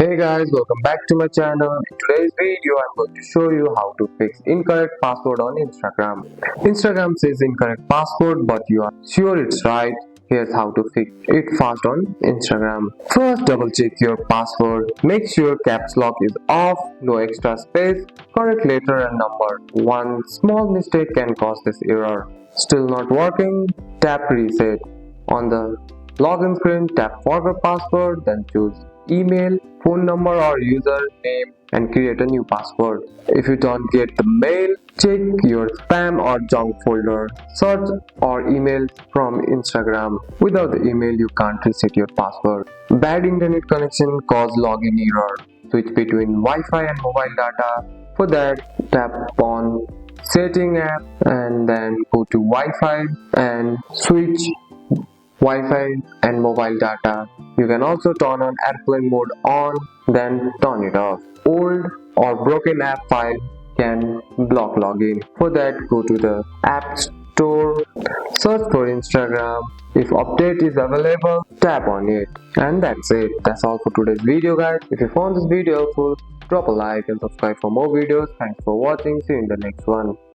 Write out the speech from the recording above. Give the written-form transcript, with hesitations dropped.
Hey guys, welcome back to my channel. In today's video, I'm going to show you how to fix incorrect password on Instagram. Instagram says incorrect password, but you are sure it's right. Here's how to fix it fast on Instagram. First, double check your password. Make sure caps lock is off, no extra space, correct letter and number. One small mistake can cause this error. Still not working? Tap reset. On the login screen, tap forgot password, then choose email, phone number or username and create a new password. If you don't get the mail, check your spam or junk folder. Search or email from Instagram. Without the email, you can't reset your password. Bad internet connection cause login error. Switch between Wi-Fi and mobile data. For that, tap on setting app and then go to Wi-Fi and switch Wi-Fi and mobile data. You can also turn on airplane mode on, then turn it off. Old or broken app file can block login. For that, go to the App Store, search for Instagram. If update is available, tap on it. And that's it. That's all for today's video, guys. If you found this video helpful, drop a like and subscribe for more videos. Thanks for watching. See you in the next one.